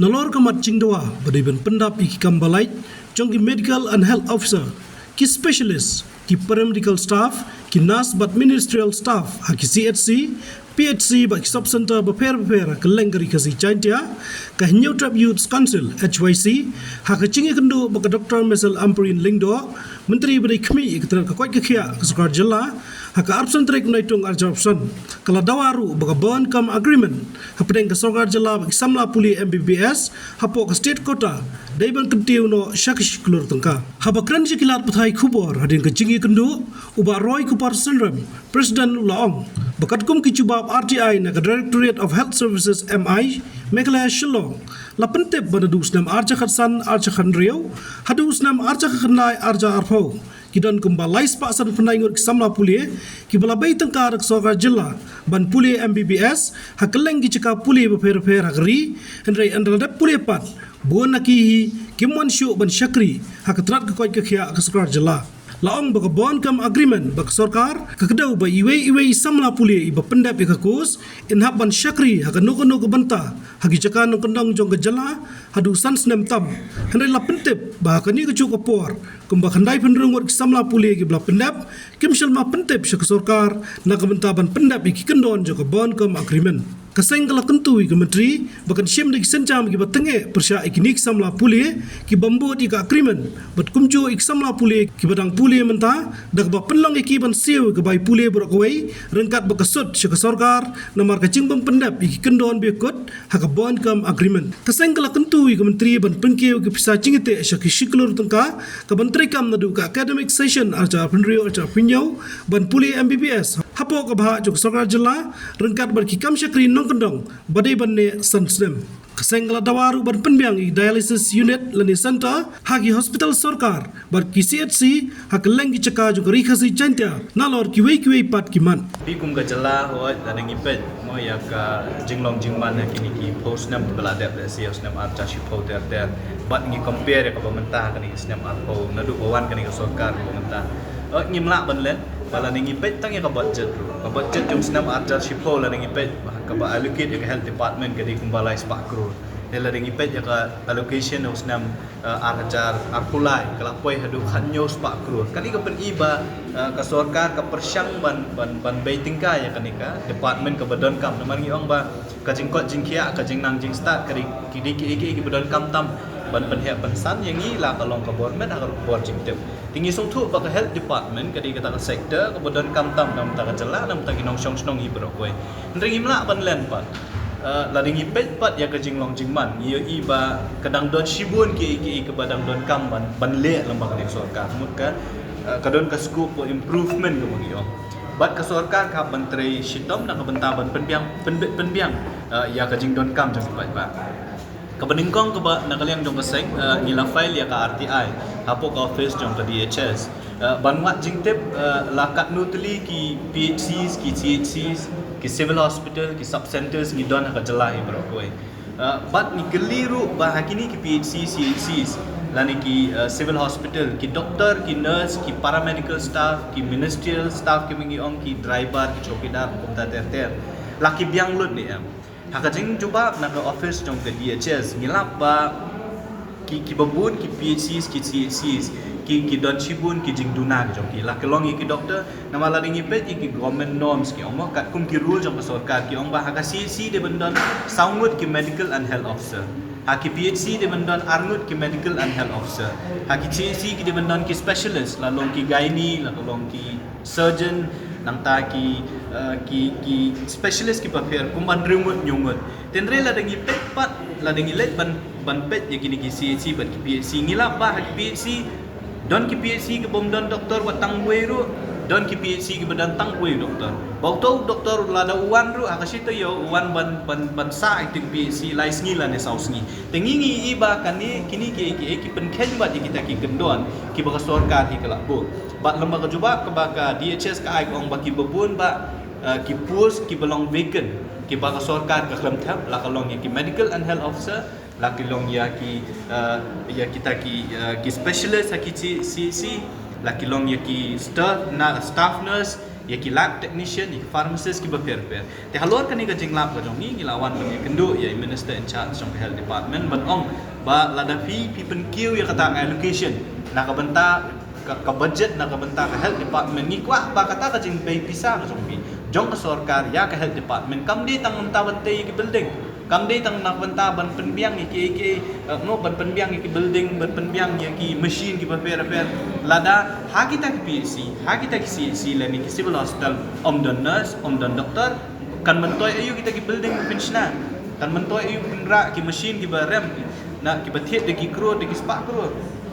Nalor kamat cingdawa beriban pendap iki kambalait jong ki medical and health officer ki specialist ki paramedical staff ki nurse but ministerial staff ha ki CHC PHC ba ki sub center ba per ke lengari ka si chantia ka New Trap Youth Council HYC ha ka cingi kendo ba ka Dr. Mesel Amperin Lingdo menteri beri kami ikutran ka kwai ka khia ka Sukar Jilla ha ka absen trek naitung arjapsan kala dawaru ba ka bond come agreement ha pedeng ka Sukar Jilla ba ki samla puli MBBS ha po ka state kota daiban kentiu no shakish klur tengka ha ba kran jikilat pathai khubor hadin ka cingi kendo uba Roy Kupar Syndrome President Laong bakat kum ki cubab RTI na ka Directorate of Health Services MI Meghalaya Shillong la pentep banadus nam arja khatsan arja khanriau hadus nam arja khanai arja arpau kidan kumbalai spasan penaingur kisamla pulie kibalabay tengkar Sokar Jilla ban pulie MBBS hakeleng ki cika pulie beper hagri hendrai andradap pulie pat buan nakihi kimwan syu ban syakri hakatrat ke koi ke khia ke Sokar Jilla Laong baka bond kam agreement baka sorkar kakadau ba iwe samla pulie iba pendap ikakus inhab ban syakri haka nuko banta hagi caka nung kendang jong gejala hadu sans nem tam hendai la pentep ba kani ke cuk opor kumba khandai penderung wat samla pulie ki bla pendap kimshal ma pentep syak sorkar na kabenta ban pendap iki kendon jong bond kam agreement kaseng kala kentui ke menteri bahkan syem dik sencam ki batenge persya ikinik samla pulie ki bambu di ka agreement bat kumjo ik samla pulie ki badang pulie menta dak ba penlang iki ban siu ke bai pulie brokoi rengkat bakasut syak sorkar namar ka cingbang pendap iki kendon bekot haka bond kam agreement kaseng kala kentui ke menteri ban pengkeu ki pisa cingite syak shiklur tengka ka menteri kam nadu ka academic session arja penrio arja pinyau ban pulie MBBS hapo ka bah jok Sokar Jilla rengkat bar ki kam syakri kendong badai banne sansnem kesengla dawaru ban penbiang i dialysis unit lani center hagi hospital sorkar bar ki CHC hak lengi ceka juga rikhasi chantia nalor ki wei pat kiman pi kum ga jala ho dan ngipet mo ya ka jinglong jingman kini ki post nam beladap da sios nam archa shipo der bat ngi compare ka pemerintah kani snam arpo nadu bawan kani ka sorkar pemerintah ngimla banlen bala ningi pet tang ya ka budget jong snam archa shipo la ningi pet ka ba allocate ka health department ka di kumbalai spak crore nela ningi pet ya ka allocation of snam arjar arpulai kala poi hadu khanyo spak crore kani ka pen iba ka sorkar ka persyang ban baitingka ya kani ka department ka badan kam naman ngi ong ba ka jingkot jingkia ka jingnang jing start ka ki badan kam tam ban penhek pensan yang ni lah kalau ke government agar buat jingtep tinggi sungtu baka health department kadi kata sektor kemudian kamtam nam ta jela nam ta ginong song ibro koi ndring imla ban len pat la ding ipet pat ya ke jinglong jingman ye iba kadang don shibun ki ke badang don kam ban le lembaga ni sorkar mut ka kadon ka scope for improvement ke bagi bat ka sorkar ka menteri shitom na ka bentaban penbiang ya ke jing don kam jang pat ba Kebeningkong keba nakaliang jong keseng nila file ya ka RTI hapo ka office jong ka DHS banwat jingtep lakat nutli ki PHCs ki CHCs ki civil hospital ki sub centers ni don ka jelai bro koi bat ni keliru bahakini ki PHC CHCs lani ki civil hospital ki doktor ki nurse ki paramedical staff ki ministerial staff ki mingi ong ki driver ki chokidar kumta ter laki biang lut ni hakajing cuba nak ke office jong ke DHS ngilap ba ki babun ki PHCs ki CHCs ki don chibun ki jing duna jong ki la kelong ki doktor nama la ding ipet ki government norms ki omo kat kum ki rule jong ke sorkar ki ong ba haka CHC de bendon saungut ki medical and health officer haki PHC de bendon arngut ki medical and health officer haki CHC ki de bendon ki specialist la long ki gynae la long ki surgeon nang ta ki specialist ki papier kumban remote nyungut tenre la dengi pet pat la dengi let ban pet ya kini ki CHC ban ki PHC ngila ba ki PHC don ki PHC ke bom don doktor watang weru don ki PHC ke badan tang weru doktor bauto doktor la da uwan ru akasito yo uwan ban sa iting PHC lai sngi la ne saus ngi tengi iba kani kini ki penken ba kita ki gendon ki ba sorkar ki kala bo bat lembaga juba ke baka DHS ka ai ong ba ki babun ba ki post ki belong vacant ki baka sorkar ka klam thap la kalong ki medical and health officer la kalong ya ki kita ki specialist ki CC la kalong ya ki staff nurse ya ki lab technician ya pharmacist ki beper te halor kan ni ka jing lab ka jong ni lawan kan kendu ya minister in charge trong health department ban ong ba lada fi pen kiu ya kata allocation na ka benta ka budget na ka benta ka health department ni kwa ba kata ka jing bay pisa ka jong pi jong ka sarkar ya ka health department kam di tang ta bante ki building kam di tang nak benta ban penbiang ki no ban penbiang ki building ban penbiang ki machine ki beper lada ha kita ki PhD ha kita ki CHC la ni ki civil hospital om don nurse om don doctor kan mentoy ayu kita ki building pensiona kan mentoy ayu pinra ki machine ki barem na ki bathiet de ki kro de ki spa kro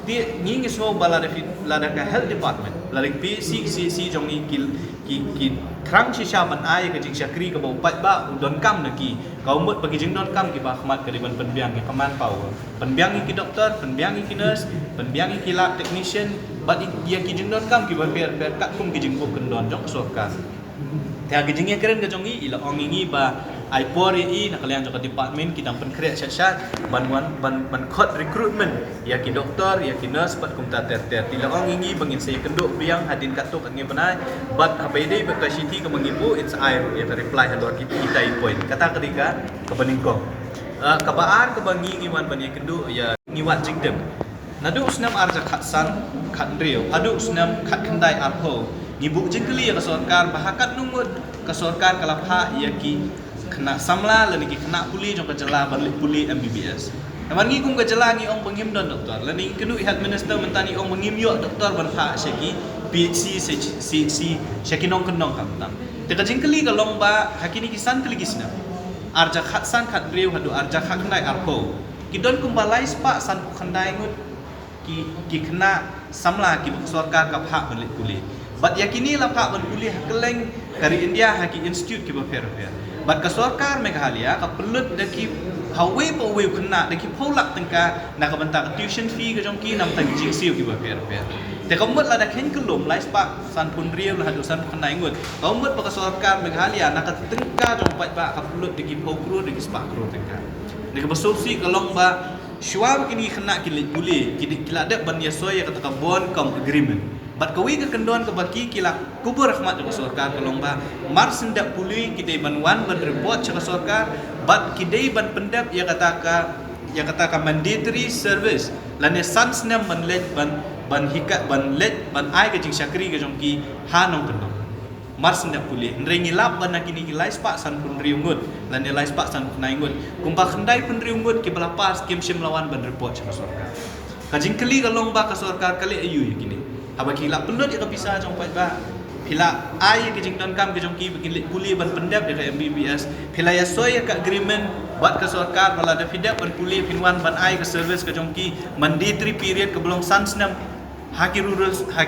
ti ngi so bala de lada ka health department la de PhD CHC jong ni ki krang si sha ban ai ka jing syakri ka bau pat ba don kam na ki kau mut bagi jing don kam ki ba khmat ka di ban penbiang ki kaman pau penbiang ki doktor penbiang ki nurse penbiang ki lab technician bat dia ki jing don kam ki ba per kat kum ki jing bu kendon jong sorka ta ki jing keren ka jong i ila ong ngi ba ai por i na kalian jong department ki dang pen kre chat ban khot recruitment ya ki doktor ya ki nurse pat kum ta ter ti la ong ngi bangin se kenduk biang hadin katuk ngi banai bat habede ba ka city ka mangibu it's I ya reply halor ki tai point kata ketika ka baningkong ka baar ka bangi ngi wan ban ya kendu ya ngi wat jingdem nadu usnam arja khatsan khandriu adu usnam khat khandai arho ngibu jingkli ya ka sarkar bahakat numut ka sarkar kalapha ya ki kena samla lani ki kena puli jong ka jala ban puli MBBS naman ngi kum ka jala ngi ong pangim don doktor lani kenu health minister mentani ong mangim yo doktor ban pha syaki PhD CC syaki nong kenong kam tam te ka jingkli ka long ba hakini ki san kli kisna arja khat san khat riu hadu arja khat khandai arko ki don kum balai spa san khandai ngut ki kena samla ki sarkar ka pha ban puli bat yakini la pha ban puli hakeleng kari India haki institute ki ba fer bat ka sarkar Meghalaya ka pelut daki hawe po we kena daki polak tengka na ka banta tuition fee ka jong ki nam tang jing siu ki ba fer te ka mut la da khen kelum lai spa san pun riu la hadu san khanai ngut ka mut pa ka sarkar Meghalaya na ka tengka jong pat ba ka pelut daki po kru daki spa kru tengka ni ka basopsi ka long ba shwa kini kena ki puli ki la da ban ya soya ka ta bon com agreement bat kawi ka kendon ka baki kila kubur rahmat ka sarkar ka long ba mar sendak puli ki dei ban wan ban report ka sarkar bat ki dei ban pendap ya kata ka mandatory service lane sans nam ban let ban hikat ban let ban ai ka jing syakri ka jong ki hanong kendong mar sendak puli nrengi lap ban kini ki lai spa san pun riungut lane lai spa san nai ngut kumpa khandai pun riungut ki bala pas kim sim lawan ban report ka sarkar ka jing kali ka long ba ka sarkar kali ayu kini aba kila pelut ya bisa jong pat ba pila ai ke jing don kam ke jong ki bikin puli ban pendap de MBBS pila ya soy ka agreement buat ke sarkar bala da fidap ban puli pinwan ban ai ke service ke jong ki mandatory period ke belum sansnam haki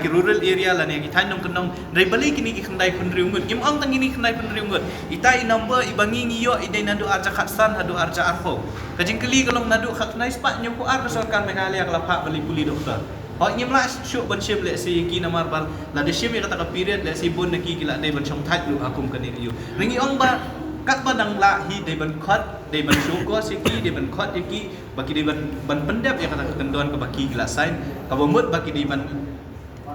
rural area la ne ki thainong kenong dai bali kini ki khandai pun riungut kim ong tang ini khandai pun riungut itai number ibangi ngiyo idai nadu arja khatsan hadu arja arho ka jing kali kalong nadu khatnai spa nyu ko ar ke sarkar Meghalaya kala pha bali puli doktor Hoi nyemla syuk ban syem le si ki namar bal la de syem kata ka period le si bon ki kila dai ban chong thai lu akum kan ni yu ringi ong ba kat ba dang la hi dai ban khot dai ban syuk ko si ki dai ban khot ki baki dai ban pendap ya kata kendon ka baki kila sign ka bomut baki dai ban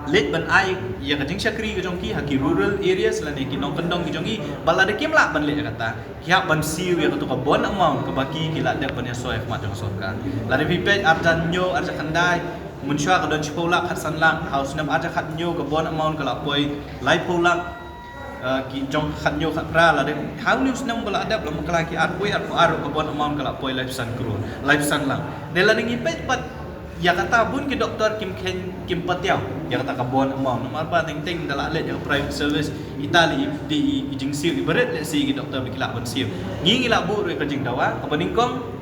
let ban ai ya ka jing syakri ka jong ki haki rural areas la ne ki nong kendong ki jong ki bala de kim la ban le kata kia ban siu ya ka bon amount ka baki kila dak ban ya soy khmat jong sorka la de pipet arjan nyo arja khandai Munsha ka don chipolak khatsan lang house nam aja khat nyo ka bon amount ka la poi lai polak ki jong khat nyo khat pra la de how news nam bala adap lam kala ki ar poi ar ka bon amount ka la poi life san kro life san lang de la ngi pet pat ya kata bun ki doktor kim patiao ya kata ka bon amount nam arba ting dala let ya private service Itali di jing siu ibarat let si ki doktor bikila ban siu ngi la bu re ka jing dawa ka baningkong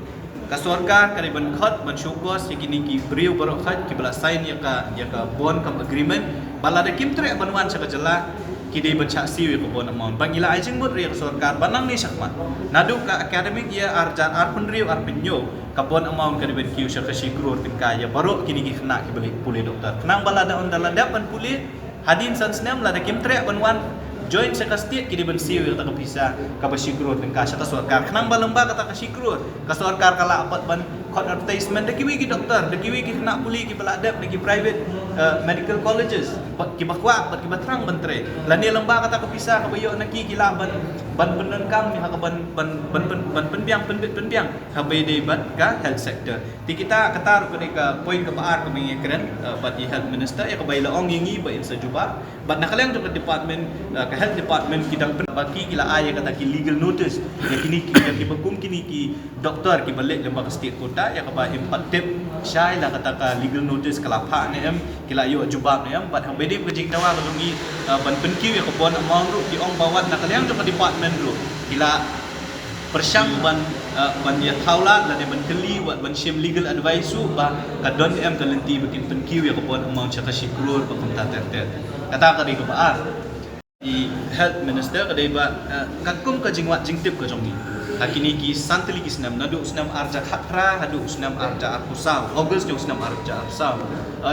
ka sarkar ka ban khot ban syukos ki ni ki briu barok khat ki bala sign ya ka bon kam agreement bala de kim tre ban wan sa ka jala ki dei ban cha siu ka bon amount bangila ajing mut re ka sarkar banang ni sakma nadu ka academic ya arjan ar pun riu ar pinyo ka bon amount ka ban kiu sa ka sikrur tingka ya barok ki ni ki khna ki bali puli doktor kenang bala da on dala da ban puli hadin san snem la de kim tre ban wan join sa kastit kini ban siu ta kapisa ka basikrur tengka sa sarkar khnang balamba kata ka sikrur ka sarkar kala apat ban khot advertisement de kiwi ki doktor de kiwi ki kena puli ki baladap de ki private medical colleges kiba kwa kiba terang bentre lani lembah kata kepisah kebayo naki kila ban penenkam ha ban penbiang habai de bat ka health sector ti kita katar ke poin ke baar ke mengekren bat health minister ya kebai laong yingi ba insa juba bat nakaleng ke department ke health department kidang baki kila aya kata ki legal notice ya kini ki bakum kini ki doktor ki balik lembah state kota ya kaba impatip syai la kata ka legal notice kelapa ne em kila yo jubab ne em bat habai de kejing dawa longi ban penkiu ya kebon among ru ki ong bawat nakaleng ke department ru kila persyang ban ya taulat la de ban keli wat ban shim legal advice su ba kadon em kalenti bikin penkiu ya kebon among chakashi krur ba kumta ter kata ka di ke baar di health minister kadai ba kakum ka jingwat jingtip ka jongi hakini ki santli ki snam nadu snam arja khatra hadu snam arja arkusau august jong snam arja arsau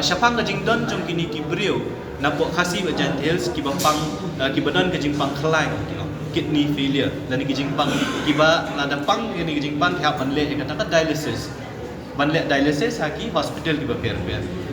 syapang ka jingdon jong kini ki brio napo khasi ba jantels ki bapang ki badon ka jingpang khlai kidney failure dan ki jingpang ki ba lada pang ni ki jingpang kha banle kata ka dialysis haki hospital ki ba per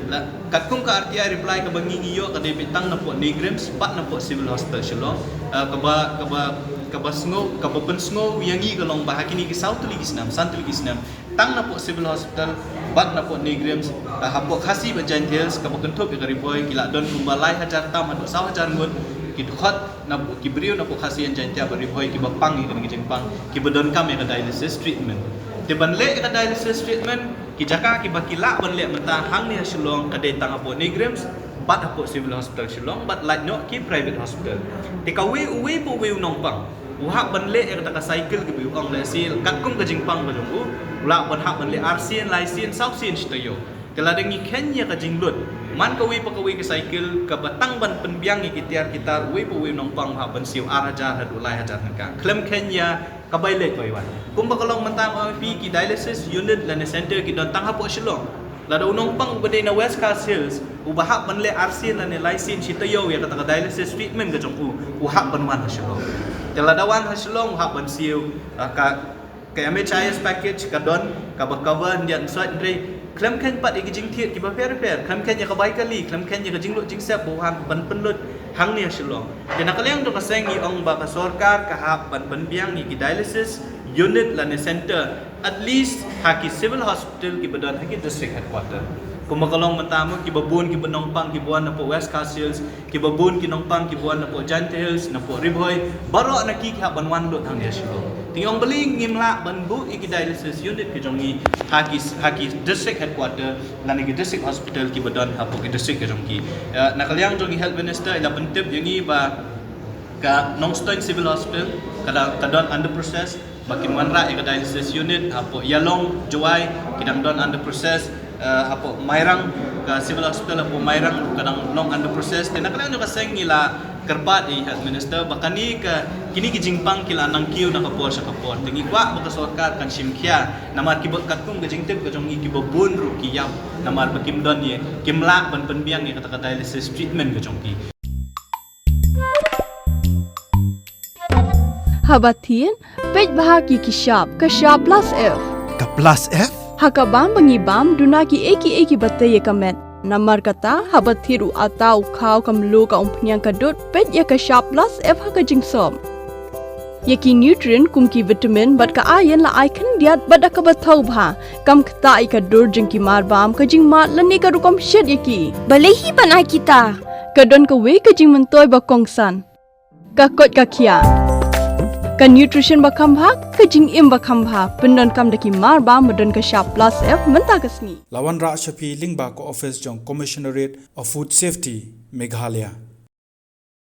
la katkum ka RTI reply ka bangi ngiyo ka de bitang na po Negrims bat na po civil hospital Shillong ka ba sngo ka ba pensngo yangi ka long bahakini ki south ligi snam santul ligi snam tang na po civil hospital bat na po Negrims hapo khasi ba jantels ka ba kentup ka riboy kila don kumbalai hajar tam adu saw hajar ngun ki khot na ki brio na po khasi an jantia ba riboy ki ba pang ki jingpang ki ba don kam ka dialysis treatment de banle ka dialysis treatment ki jaka ki bakila banle mata hang ni Shillong kadai tang apo Negrims bat apo civil hospital Shillong bat like no ki private hospital ti ka we po we nong pang uhak banle ka cycle ki bu ong le sil katkum ka jingpang ba jong ula ban hak banle RCN license south sin stayo kala dengi Kenya ka jinglut man ka we pa ka we ka cycle ka batang ban penbiang ki tiar kitar we po we nong pang ha ban siu araja hadu lai hajar ka klem Kenya kabailek baiwan kumba kalong mentang pi ki dialysis unit la center ki don tang hapo Shillong la do nong pang bade na West Coast Hills ubahak banle RC la ne license sitayo ya kata dialysis treatment ka jong uhak banwan ha Shillong tela dawan ha Shillong uhak ban siu ka MHIS package ka don ka ba cover ndian sat ndre klem ken pat ki jing thiet ki ba fair klem ken ya ka bai kali klem ken ya ka jing lo jing sep bo han ban penlut hang ni Shillong de nakaleng to ka sengi ong ba ka sarkar ka hap ban penbiang ni ki dialysis unit la ne center at least haki civil hospital ki badon haki district headquarter kumakalong matamo ki babun ki banong pang ki buan na po West Coast Hills ki babun ki nong pang ki buan na po Jante Hills na po Riboy baro na ki ha ban wan lot hang ni Shillong tingong beling ngimla ban bu ki dialysis unit ki jongi haki district headquarter la ni district hospital ki badon ha po ki district ki jongi nakalyang jongi health minister ila pentip yangi ba ka Nongstoin civil hospital kadon under process makin wanra ka dialysis unit hapo Yalong Juwai kidang don under process hapo Mairang ka civil hospital hapo Mairang kadang long under process tena kala no kaseng nila kerbat health minister bakani ka kini ki jingpang kila nang kiu na kapor sa kapor tingi kwa baka sarkar kan simkhia namar ki bakat kung ka jingtep ka jongi ki babun ru ki yam namar bakim don ye kimla ban penbiang ni kata dialysis treatment ka jongi Habatin, pej bahagi kishap, kashap plus F. Ka plus F? Hakabam bangibam dunaki eki batay kamet. Namar kata habathiru atau kau kamlu ka umpnyang kadut pej ya kashap plus F haka jingsom. Yaki nutrient kumki vitamin bat ka ayan la icon diat bat ka bathau bha kam kta ka dur jingki marbam ka jingmat lani ka rukom shed yaki. Balehi banai kita. Kadon ka we ka jing mentoy ba kongsan. Ka kot ka kia. Ka nutrition bakam bha ka jing im bakam bha pendon kam daki mar ba modon ka sharp plus F menta kasni Lawan Ra Shafi Lingba ko office jong Commissionerate of Food Safety Meghalaya